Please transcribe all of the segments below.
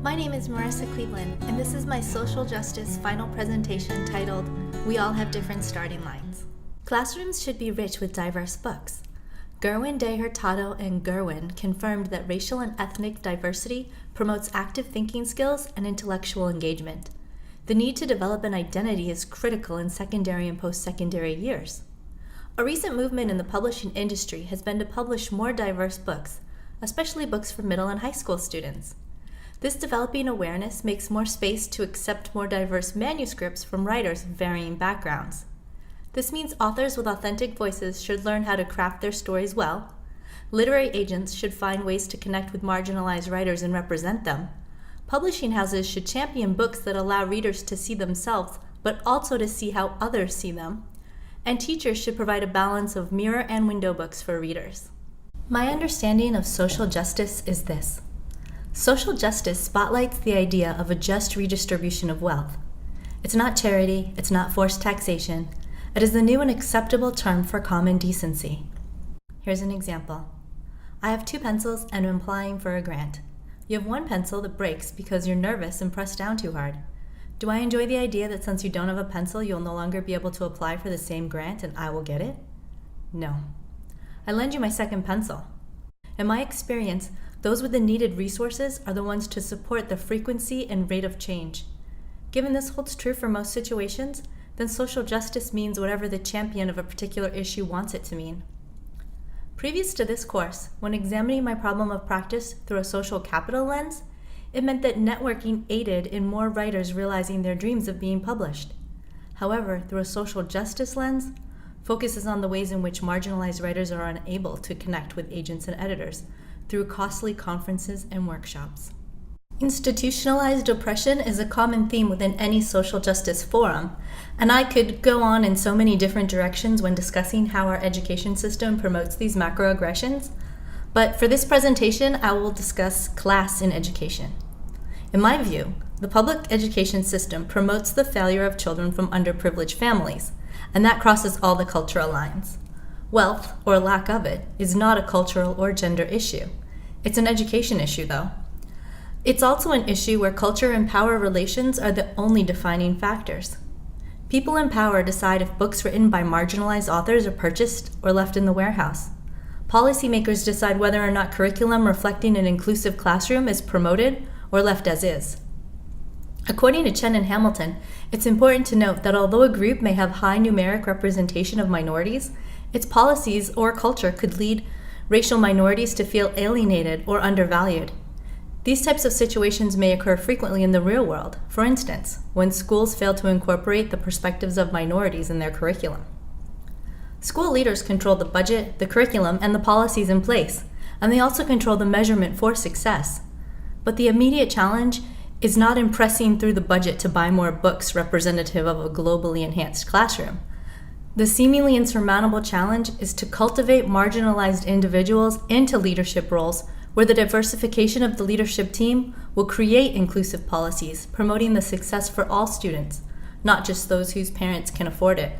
My name is Marisa Cleveland, and this is my social justice final presentation titled, We All Have Different Starting Lines. Classrooms should be rich with diverse books. Gerwin de Hurtado and Gerwin confirmed that racial and ethnic diversity promotes active thinking skills and intellectual engagement. The need to develop an identity is critical in secondary and post-secondary years. A recent movement in the publishing industry has been to publish more diverse books, especially books for middle and high school students. This developing awareness makes more space to accept more diverse manuscripts from writers of varying backgrounds. This means authors with authentic voices should learn how to craft their stories well. Literary agents should find ways to connect with marginalized writers and represent them. Publishing houses should champion books that allow readers to see themselves, but also to see how others see them. And teachers should provide a balance of mirror and window books for readers. My understanding of social justice is this. Social justice spotlights the idea of a just redistribution of wealth. It's not charity, it's not forced taxation. It is the new and acceptable term for common decency. Here's an example. I have 2 pencils and am applying for a grant. You have 1 pencil that breaks because you're nervous and pressed down too hard. Do I enjoy the idea that since you don't have a pencil, you'll no longer be able to apply for the same grant and I will get it? No. I lend you my 2nd pencil. In my experience, those with the needed resources are the ones to support the frequency and rate of change. Given this holds true for most situations, then social justice means whatever the champion of a particular issue wants it to mean. Previous to this course, when examining my problem of practice through a social capital lens, it meant that networking aided in more writers realizing their dreams of being published. However, through a social justice lens, focuses on the ways in which marginalized writers are unable to connect with agents and editors through costly conferences and workshops. Institutionalized oppression is a common theme within any social justice forum, and I could go on in so many different directions when discussing how our education system promotes these macroaggressions, but for this presentation, I will discuss class in education. In my view, the public education system promotes the failure of children from underprivileged families, and that crosses all the cultural lines. Wealth, or lack of it, is not a cultural or gender issue. It's an education issue, though. It's also an issue where culture and power relations are the only defining factors. People in power decide if books written by marginalized authors are purchased or left in the warehouse. Policymakers decide whether or not curriculum reflecting an inclusive classroom is promoted or left as is. According to Chen and Hamilton, it's important to note that although a group may have high numeric representation of minorities, its policies or culture could lead racial minorities to feel alienated or undervalued. These types of situations may occur frequently in the real world, for instance, when schools fail to incorporate the perspectives of minorities in their curriculum. School leaders control the budget, the curriculum, and the policies in place, and they also control the measurement for success. But the immediate challenge is not in pressing through the budget to buy more books representative of a globally enhanced classroom. The seemingly insurmountable challenge is to cultivate marginalized individuals into leadership roles where the diversification of the leadership team will create inclusive policies, promoting the success for all students, not just those whose parents can afford it.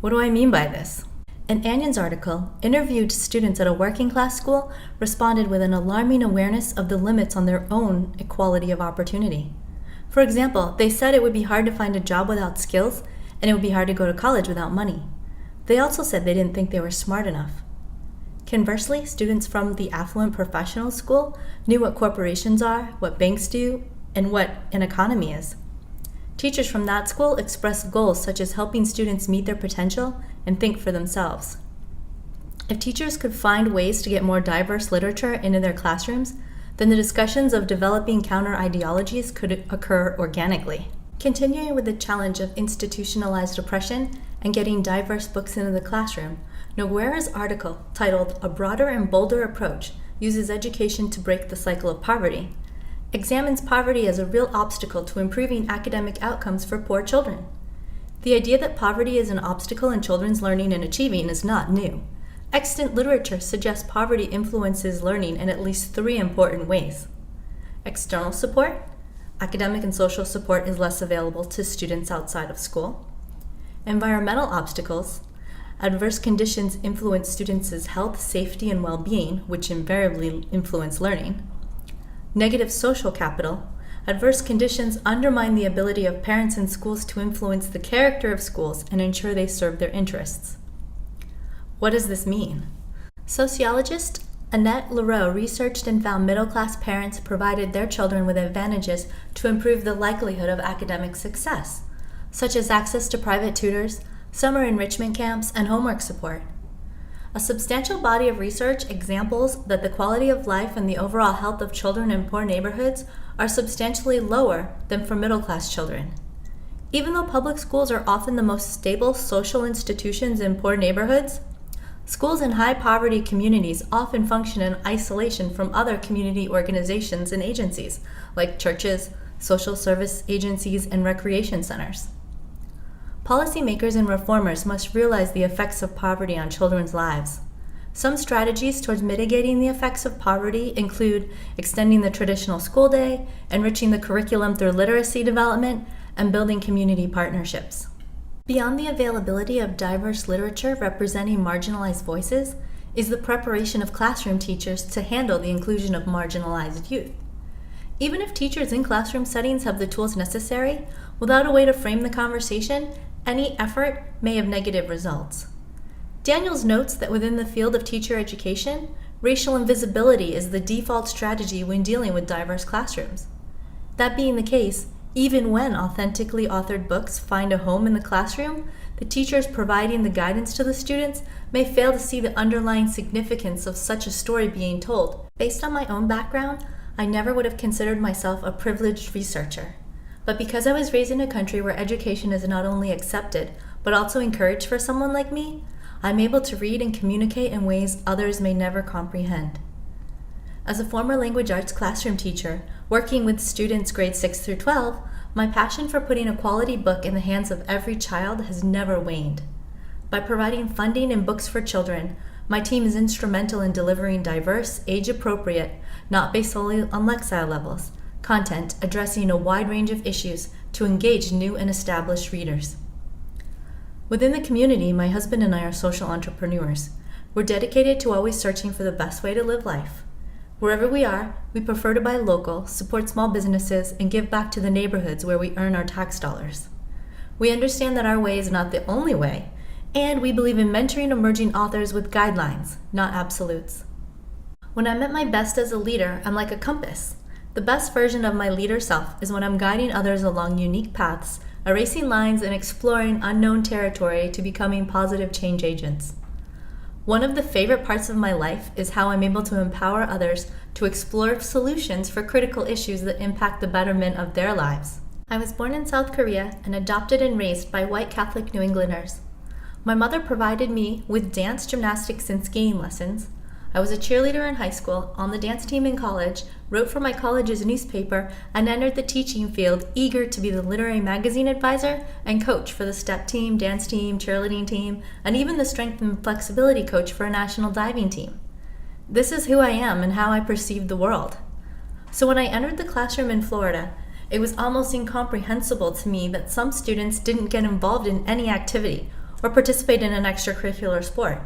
What do I mean by this? An Onions article interviewed students at a working class school responded with an alarming awareness of the limits on their own equality of opportunity. For example, they said it would be hard to find a job without skills, and it would be hard to go to college without money. They also said they didn't think they were smart enough. Conversely, students from the affluent professional school knew what corporations are, what banks do, and what an economy is. Teachers from that school expressed goals such as helping students meet their potential and think for themselves. If teachers could find ways to get more diverse literature into their classrooms, then the discussions of developing counter-ideologies could occur organically. Continuing with the challenge of institutionalized oppression and getting diverse books into the classroom, Noguera's article, titled A Broader and Bolder Approach Uses Education to Break the Cycle of Poverty, examines poverty as a real obstacle to improving academic outcomes for poor children. The idea that poverty is an obstacle in children's learning and achieving is not new. Extant literature suggests poverty influences learning in at least 3 important ways. External support. Academic and social support is less available to students outside of school. Environmental obstacles. Adverse conditions influence students' health, safety, and well-being, which invariably influence learning. negative social capital, adverse conditions undermine the ability of parents and schools to influence the character of schools and ensure they serve their interests. What does this mean? Sociologist Annette Leroux researched and found middle-class parents provided their children with advantages to improve the likelihood of academic success, such as access to private tutors, summer enrichment camps, and homework support. A substantial body of research examples that the quality of life and the overall health of children in poor neighborhoods are substantially lower than for middle-class children. Even though public schools are often the most stable social institutions in poor neighborhoods, schools in high-poverty communities often function in isolation from other community organizations and agencies, like churches, social service agencies, and recreation centers. Policymakers and reformers must realize the effects of poverty on children's lives. Some strategies towards mitigating the effects of poverty include extending the traditional school day, enriching the curriculum through literacy development, and building community partnerships. Beyond the availability of diverse literature representing marginalized voices is the preparation of classroom teachers to handle the inclusion of marginalized youth. Even if teachers in classroom settings have the tools necessary, without a way to frame the conversation, any effort may have negative results. Daniels notes that within the field of teacher education, racial invisibility is the default strategy when dealing with diverse classrooms. That being the case, even when authentically authored books find a home in the classroom, the teachers providing the guidance to the students may fail to see the underlying significance of such a story being told. Based on my own background, I never would have considered myself a privileged researcher. But because I was raised in a country where education is not only accepted, but also encouraged for someone like me, I'm able to read and communicate in ways others may never comprehend. As a former language arts classroom teacher, working with students grades 6 through 12, my passion for putting a quality book in the hands of every child has never waned. By providing funding and books for children, my team is instrumental in delivering diverse, age-appropriate, not based solely on Lexile levels, content addressing a wide range of issues to engage new and established readers. Within the community, my husband and I are social entrepreneurs. We're dedicated to always searching for the best way to live life. Wherever we are, we prefer to buy local, support small businesses, and give back to the neighborhoods where we earn our tax dollars. We understand that our way is not the only way, and we believe in mentoring emerging authors with guidelines, not absolutes. When I'm at my best as a leader, I'm like a compass. The best version of my leader self is when I'm guiding others along unique paths, erasing lines, and exploring unknown territory to becoming positive change agents. One of the favorite parts of my life is how I'm able to empower others to explore solutions for critical issues that impact the betterment of their lives. I was born in South Korea and adopted and raised by white Catholic New Englanders. My mother provided me with dance, gymnastics, and skiing lessons. I was a cheerleader in high school, on the dance team in college, wrote for my college's newspaper, and entered the teaching field eager to be the literary magazine advisor and coach for the step team, dance team, cheerleading team, and even the strength and flexibility coach for a national diving team. This is who I am and how I perceive the world. So when I entered the classroom in Florida, it was almost incomprehensible to me that some students didn't get involved in any activity or participate in an extracurricular sport.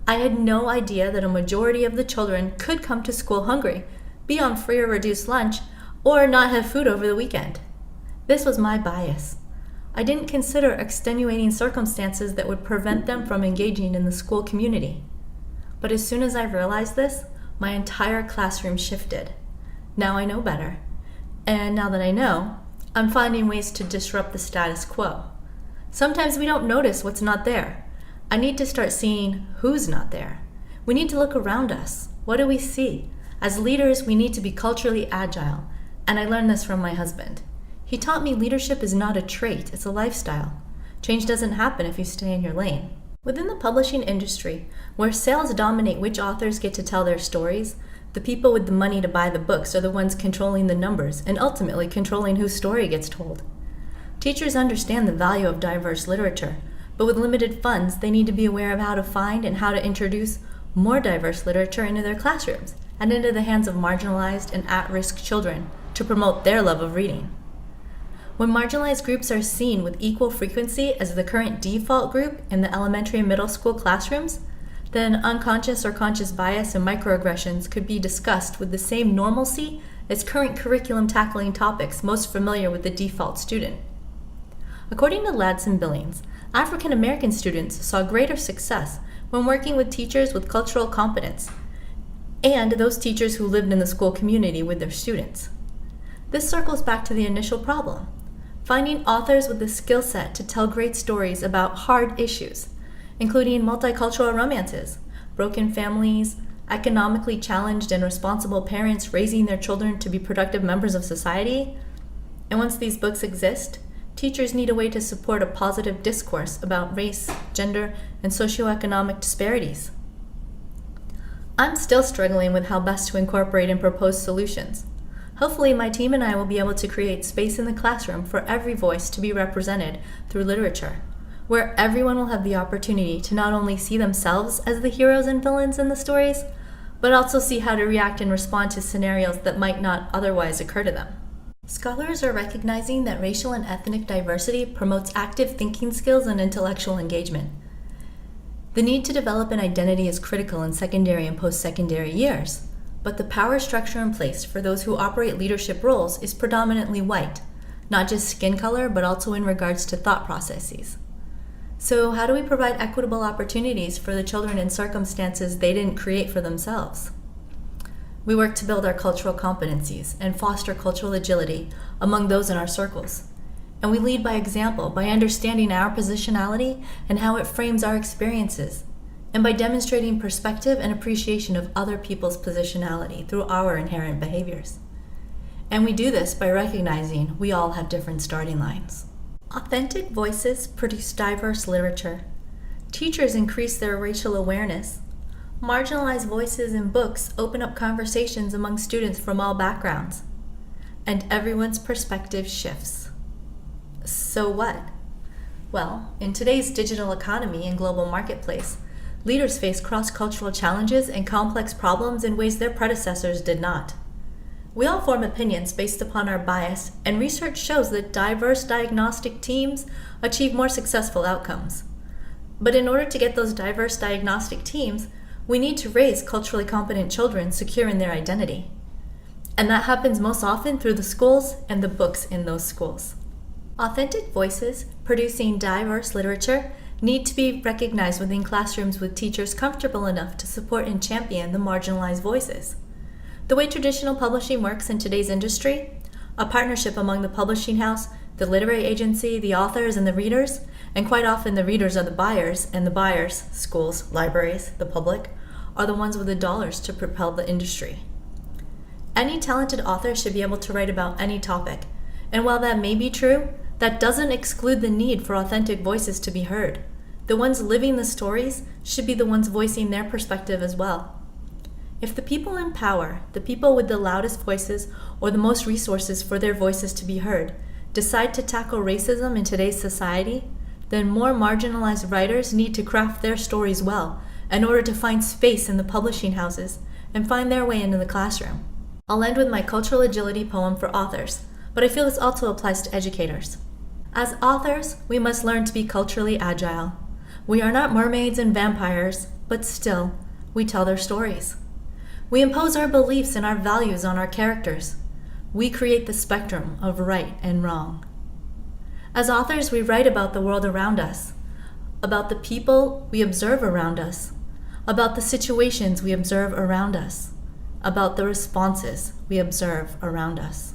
I had no idea that a majority of the children could come to school hungry, be on free or reduced lunch, or not have food over the weekend. This was my bias. I didn't consider extenuating circumstances that would prevent them from engaging in the school community. But as soon as I realized this, my entire classroom shifted. Now I know better. And now that I know, I'm finding ways to disrupt the status quo. Sometimes we don't notice what's not there. I need to start seeing who's not there. We need to look around us. What do we see? As leaders, we need to be culturally agile, and I learned this from my husband. He taught me leadership is not a trait, it's a lifestyle. Change doesn't happen if you stay in your lane. Within the publishing industry, where sales dominate which authors get to tell their stories, the people with the money to buy the books are the ones controlling the numbers and ultimately controlling whose story gets told. Teachers understand the value of diverse literature, but with limited funds, they need to be aware of how to find and how to introduce more diverse literature into their classrooms and into the hands of marginalized and at-risk children to promote their love of reading. When marginalized groups are seen with equal frequency as the current default group in the elementary and middle school classrooms, then unconscious or conscious bias and microaggressions could be discussed with the same normalcy as current curriculum tackling topics most familiar with the default student. According to Ladson-Billings, African American students saw greater success when working with teachers with cultural competence and those teachers who lived in the school community with their students. This circles back to the initial problem, finding authors with the skill set to tell great stories about hard issues, including multicultural romances, broken families, economically challenged and responsible parents raising their children to be productive members of society. And once these books exist, teachers need a way to support a positive discourse about race, gender, and socioeconomic disparities. I'm still struggling with how best to incorporate and propose solutions. Hopefully, my team and I will be able to create space in the classroom for every voice to be represented through literature, where everyone will have the opportunity to not only see themselves as the heroes and villains in the stories, but also see how to react and respond to scenarios that might not otherwise occur to them. Scholars are recognizing that racial and ethnic diversity promotes active thinking skills and intellectual engagement. The need to develop an identity is critical in secondary and post-secondary years, but the power structure in place for those who operate leadership roles is predominantly white, not just skin color, but also in regards to thought processes. So how do we provide equitable opportunities for the children in circumstances they didn't create for themselves? We work to build our cultural competencies and foster cultural agility among those in our circles. And we lead by example by understanding our positionality and how it frames our experiences, and by demonstrating perspective and appreciation of other people's positionality through our inherent behaviors. And we do this by recognizing we all have different starting lines. Authentic voices produce diverse literature. Teachers increase their racial awareness. Marginalized voices in books open up conversations among students from all backgrounds. And everyone's perspective shifts. So what? Well, in today's digital economy and global marketplace, leaders face cross-cultural challenges and complex problems in ways their predecessors did not. We all form opinions based upon our bias, and research shows that diverse diagnostic teams achieve more successful outcomes. But in order to get those diverse diagnostic teams, we need to raise culturally competent children secure in their identity. And that happens most often through the schools and the books in those schools. Authentic voices producing diverse literature need to be recognized within classrooms with teachers comfortable enough to support and champion the marginalized voices. The way traditional publishing works in today's industry, a partnership among the publishing house, the literary agency, the authors, and the readers, and quite often the readers are the buyers, and the buyers, schools, libraries, the public, are the ones with the dollars to propel the industry. Any talented author should be able to write about any topic, and while that may be true, that doesn't exclude the need for authentic voices to be heard. The ones living the stories should be the ones voicing their perspective as well. If the people in power, the people with the loudest voices or the most resources for their voices to be heard, decide to tackle racism in today's society, then more marginalized writers need to craft their stories well in order to find space in the publishing houses and find their way into the classroom. I'll end with my cultural agility poem for authors, but I feel this also applies to educators. As authors, we must learn to be culturally agile. We are not mermaids and vampires, but still, we tell their stories. We impose our beliefs and our values on our characters. We create the spectrum of right and wrong. As authors, we write about the world around us, about the people we observe around us, about the situations we observe around us, about the responses we observe around us.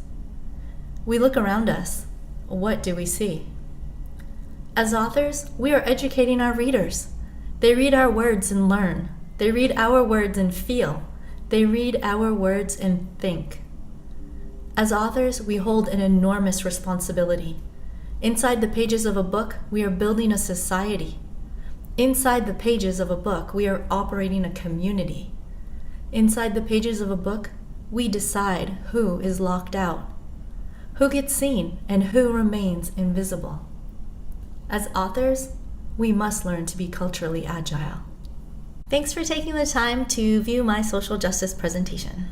We look around us. What do we see? As authors, we are educating our readers. They read our words and learn. They read our words and feel. They read our words and think. As authors, we hold an enormous responsibility. Inside the pages of a book, we are building a society. Inside the pages of a book, we are operating a community. Inside the pages of a book, we decide who is locked out, who gets seen, and who remains invisible. As authors, we must learn to be culturally agile. Thanks for taking the time to view my social justice presentation.